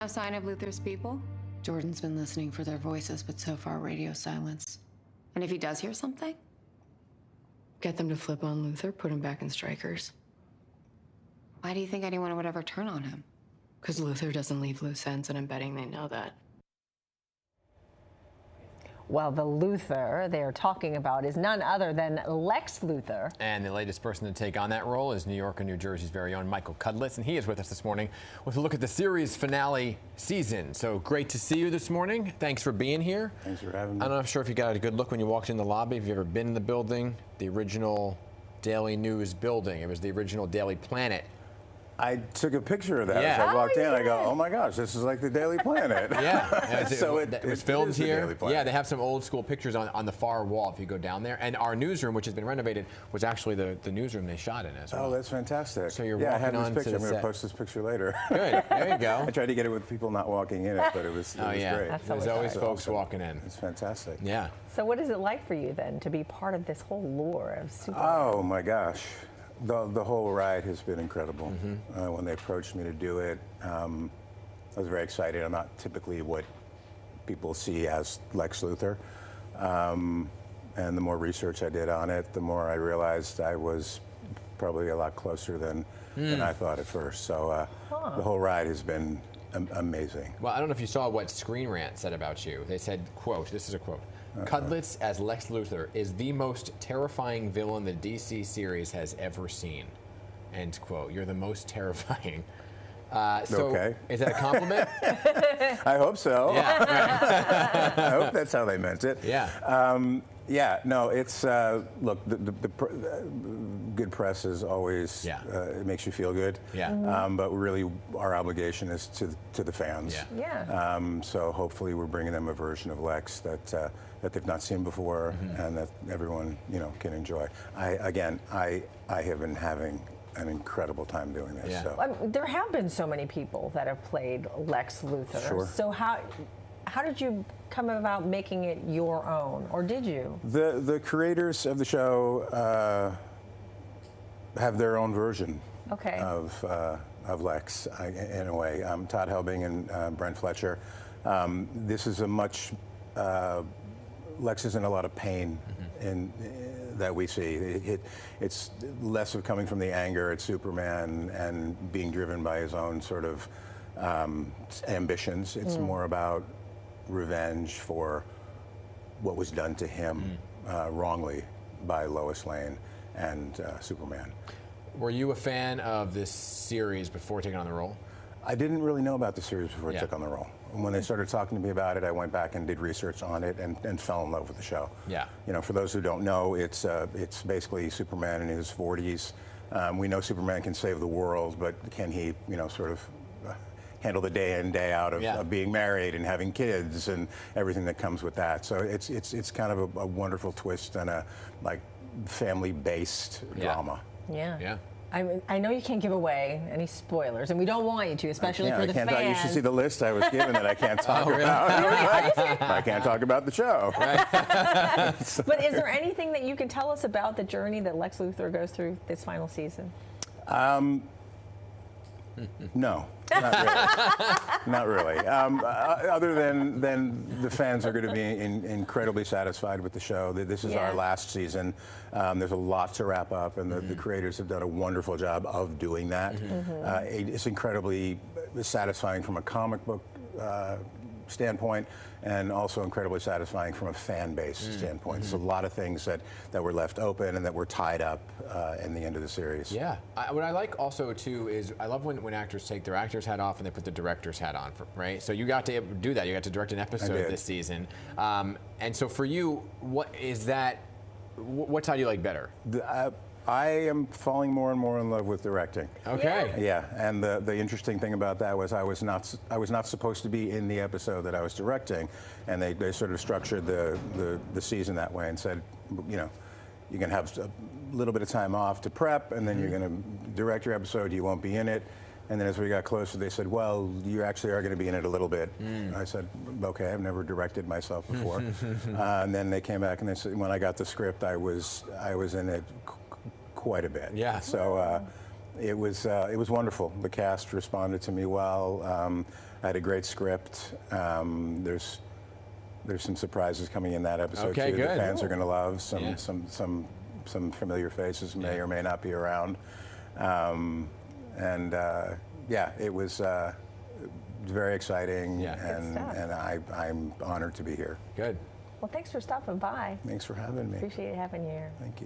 No sign of Luthor's people? Jordan's been listening for their voices, but so far radio silence. And if he does hear something? Get them to flip on Luthor, put him back in Strikers. Why do you think anyone would ever turn on him? Because Luthor doesn't leave loose ends, and I'm betting they know that. Well, the Luthor they're talking about is none other than Lex Luthor. And the latest person to take on that role is New York and New Jersey's very own Michael Cudlitz, and he is with us this morning with a look at the series finale season. So great to see you this morning. Thanks for being here. Thanks for having me. I'm not sure if you got a good look when you walked in the lobby. Have you ever been in the building? The original Daily News building. It was the original Daily Planet. I took a picture of that Yeah. as I walked in. I go, oh my gosh, this is like the Daily Planet. Yeah, So it was filmed is the here. Daily Planet. Yeah, they have some old school pictures on the far wall if you go down there. And our newsroom, which has been renovated, was actually the newsroom they shot in as well. Oh, that's fantastic. So you're I walking have on this to picture. the I'm going set. to post this picture later. Good, there you go. I tried to get it with people not walking in it, but it was, Oh yeah, great. there's always folks awesome. walking in. It's fantastic. Yeah. So what is it like for you then to be part of this whole lore of Superman? Oh my gosh. The whole ride has been incredible. When they approached me to do it, I was very excited. I'm not typically what people see as Lex Luthor. And the more research I did on it, the more I realized I was probably a lot closer than I thought at first. So the whole ride has been amazing. Well, I don't know if you saw what Screen Rant said about you. They said, quote, this is a quote, Cudlitz as Lex Luthor is the most terrifying villain the DC series has ever seen. End quote. You're the most terrifying. So Okay. Is that a compliment? I hope so. Yeah, right. I hope that's how they meant it. Yeah. Yeah, no, it's, look, good press is always, it makes you feel good. Yeah. But really, our obligation is to the fans. Yeah. So hopefully we're bringing them a version of Lex that they've not seen before and that everyone, can enjoy. I have been having an incredible time doing this. Yeah. So. There have been so many people that have played Lex Luthor. Sure. So how did you come about making it your own, or did you? The creators of the show have their own version of Lex, in a way. Todd Helbing and Brent Fletcher. This is a much Lex is in a lot of pain that we see. It's less of coming from the anger at Superman and being driven by his own sort of ambitions. It's more about revenge for what was done to him wrongly by Lois Lane and Superman. Were you a fan of this series before taking on the role? I didn't really know about the series before I took on the role. When they started talking to me about it, I went back and did research on it and fell in love with the show. Yeah. For those who don't know, it's basically Superman in his 40s. We know Superman can save the world, but can he, sort of handle the day in, day out of being married and having kids and everything that comes with that. So it's kind of a wonderful twist and a family-based drama. Yeah. Yeah. I know you can't give away any spoilers, and we don't want you to, especially for the fans. You should see the list I was given that I can't talk about. I can't talk about the show. But is there anything that you can tell us about the journey that Lex Luthor goes through this final season? No, not really. Not really. Other than the fans are going to be incredibly satisfied with the show. This is our last season. There's a lot to wrap up, and the creators have done a wonderful job of doing that. It's incredibly satisfying from a comic book standpoint, and also incredibly satisfying from a fan base standpoint. There's a lot of things that were left open and that were tied up in the end of the series. Yeah. What I like also too is I love when actors take their actor's hat off and they put the director's hat on, right? So you got to do that. You got to direct an episode this season. And so for you, what side do you like better? I am falling more and more in love with directing. Okay. Yeah, and the interesting thing about that was I was not supposed to be in the episode that I was directing, and they sort of structured the season that way and said, you're going to have a little bit of time off to prep, and then you're going to direct your episode. You won't be in it. And then as we got closer, they said, well, you actually are going to be in it a little bit. I said, okay, I've never directed myself before. And then they came back and they said, when I got the script, I was in it quite a bit. Yeah. So it was wonderful. The cast responded to me well. I had a great script. There's some surprises coming in that episode Okay, too. good. The fans are going to love. Yeah. Some familiar faces may or may not be around. Yeah, it was very exciting, Yeah. and I'm honored to be here. Good. Well, thanks for stopping by. Thanks for having me. Appreciate having you here. Thank you.